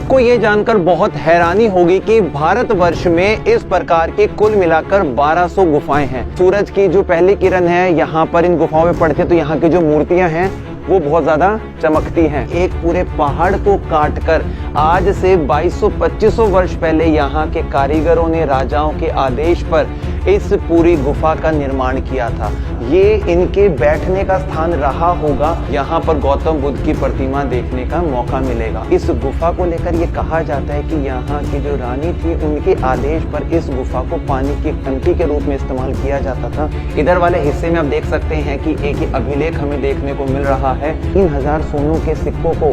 आपको ये जानकर बहुत हैरानी होगी कि भारतवर्ष में इस प्रकार की कुल मिलाकर 1200 गुफाएं हैं। सूरज की जो पहली किरण है यहाँ पर इन गुफाओं में पड़ती है तो यहाँ की जो मूर्तियां हैं वो बहुत ज्यादा चमकती हैं। एक पूरे पहाड़ को काटकर आज से 2200-2500 वर्ष पहले यहाँ के कारीगरों ने राजाओं के आदेश पर इस पूरी गुफा का निर्माण किया था। ये इनके बैठने का स्थान रहा होगा। यहाँ पर गौतम बुद्ध की प्रतिमा देखने का मौका मिलेगा। इस गुफा को लेकर ये कहा जाता है कि यहाँ की जो रानी थी उनके आदेश पर इस गुफा को पानी की टंकी के रूप में इस्तेमाल किया जाता था। इधर वाले हिस्से में आप देख सकते हैं कि एक अभिलेख हमें देखने को मिल रहा है। 3000 सोनों के सिक्कों को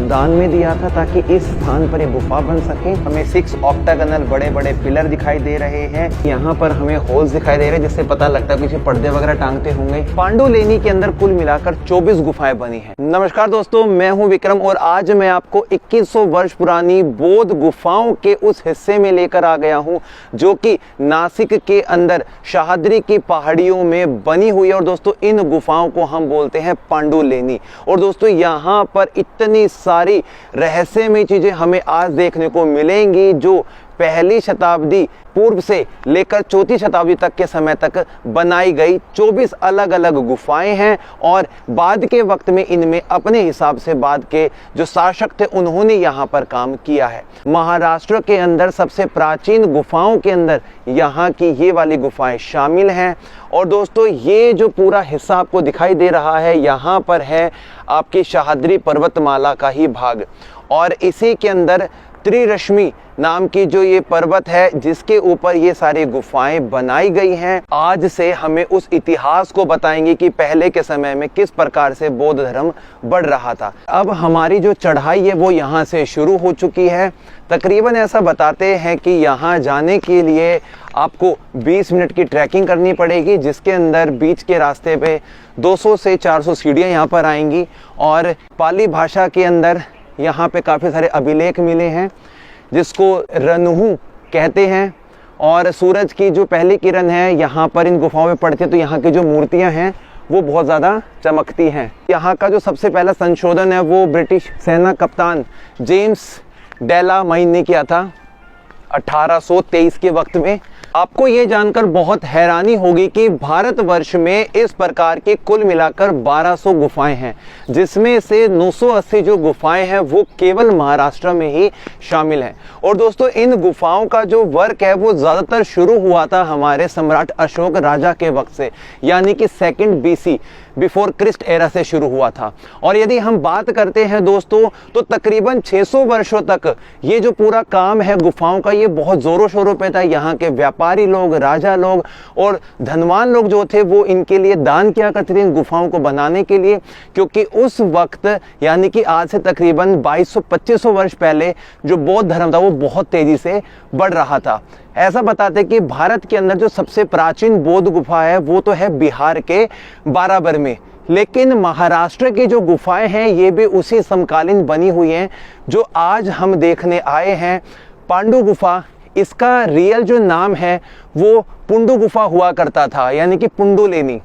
दान में दिया था ताकि इस स्थान पर ये गुफा बन सके। हमें 6 ऑक्टागोनल बड़े बड़े पिलर दिखाई दे रहे हैं। यहाँ पर हमें होल्स दिखाई दे रहे हैं जिससे पता लगता है पीछे पर्दे वगैरह टांगते होंगे। पांडुलेनी के अंदर कुल मिलाकर 24 गुफाएं बनी हैं। नमस्कार दोस्तों, मैं हूं विक्रम और आज मैं आपको 2100 वर्ष पुरानी बौद्ध गुफाओं के उस हिस्से में लेकर आ गया हूं जो कि नासिक के अंदर सह्याद्री की पहाड़ियों में बनी हुई है। और दोस्तों इन गुफाओं को हम बोलते हैं पांडुलेनी। और दोस्तों यहाँ पर इतनी सारी रहस्यमय चीजें हमें आज देखने को मिलेंगी जो पहली शताब्दी पूर्व से लेकर चौथी शताब्दी तक के समय तक बनाई गई 24 अलग अलग गुफाएं हैं। और बाद के वक्त में इनमें अपने हिसाब से बाद के जो शासक थे उन्होंने यहाँ पर काम किया है। महाराष्ट्र के अंदर सबसे प्राचीन गुफाओं के अंदर यहाँ की ये वाली गुफाएं शामिल हैं। और दोस्तों ये जो पूरा हिस्सा आपको दिखाई दे रहा है यहाँ पर है आपकी सह्याद्री पर्वतमाला का ही भाग। और इसी के अंदर त्रिरश्मि नाम की जो ये पर्वत है जिसके ऊपर ये सारी गुफाएं बनाई गई हैं। आज से हमें उस इतिहास को बताएंगे कि पहले के समय में किस प्रकार से बौद्ध धर्म बढ़ रहा था। अब हमारी जो चढ़ाई है वो यहाँ से शुरू हो चुकी है। तकरीबन ऐसा बताते हैं कि यहाँ जाने के लिए आपको 20 मिनट की ट्रैकिंग करनी पड़ेगी जिसके अंदर बीच के रास्ते पे 200 से 400 सीढ़ियाँ यहाँ पर आएंगी। और पाली भाषा के अंदर यहाँ पे काफ़ी सारे अभिलेख मिले हैं जिसको रनहू कहते हैं। और सूरज की जो पहली किरण है यहाँ पर इन गुफाओं में पड़ती है तो यहाँ की जो मूर्तियाँ हैं वो बहुत ज़्यादा चमकती हैं। यहाँ का जो सबसे पहला संशोधन है वो ब्रिटिश सेना कप्तान जेम्स डेलामाइन ने किया था 1823 के वक्त में। आपको ये जानकर बहुत हैरानी होगी कि भारतवर्ष में इस प्रकार की कुल मिलाकर 1200 गुफाएं हैं जिसमें से 980 जो गुफाएं हैं वो केवल महाराष्ट्र में ही शामिल हैं। और दोस्तों इन गुफाओं का जो वर्क है वो ज़्यादातर शुरू हुआ था हमारे सम्राट अशोक राजा के वक्त से, यानी कि 2nd BC before Christ era से शुरू हुआ था। और यदि हम बात करते हैं दोस्तों तो तकरीबन 600 वर्षों तक ये जो पूरा काम है गुफाओं का ये बहुत ज़ोरों शोरों पे था। यहाँ के व्यापारी लोग, राजा लोग और धनवान लोग जो थे वो इनके लिए दान किया करते थे इन गुफाओं को बनाने के लिए, क्योंकि उस वक्त यानी कि आज से तकरीबन 2200-2500 वर्ष पहले जो बौद्ध धर्म था वो बहुत तेज़ी से बढ़ रहा था। ऐसा बताते हैं कि भारत के अंदर जो सबसे प्राचीन बौद्ध गुफा है वो तो है बिहार के बाराबर में, लेकिन महाराष्ट्र की जो गुफाएं हैं ये भी उसी समकालीन बनी हुई हैं जो आज हम देखने आए हैं। पांडु गुफा, इसका रियल जो नाम है वो पुंडु गुफा हुआ करता था, यानी कि पुंडुलेनी।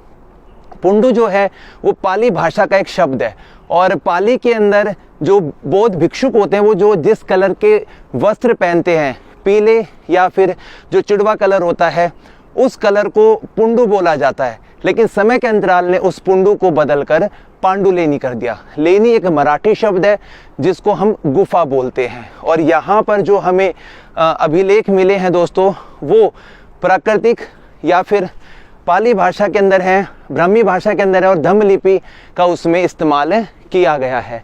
पुंडु जो है वो पाली भाषा का एक शब्द है। और पाली के अंदर जो बौद्ध भिक्षुक होते हैं वो जो जिस कलर के वस्त्र पहनते हैं, पीले या फिर जो चिड़वा कलर होता है, उस कलर को पुंडु बोला जाता है। लेकिन समय के अंतराल ने उस पुंडु को बदलकर पांडुलेनी कर दिया। लेनी एक मराठी शब्द है जिसको हम गुफा बोलते हैं। और यहाँ पर जो हमें अभिलेख मिले हैं दोस्तों वो प्राकृतिक या फिर पाली भाषा के अंदर है, ब्राह्मी भाषा के अंदर है और धम्म लिपि का उसमें इस्तेमाल किया गया है।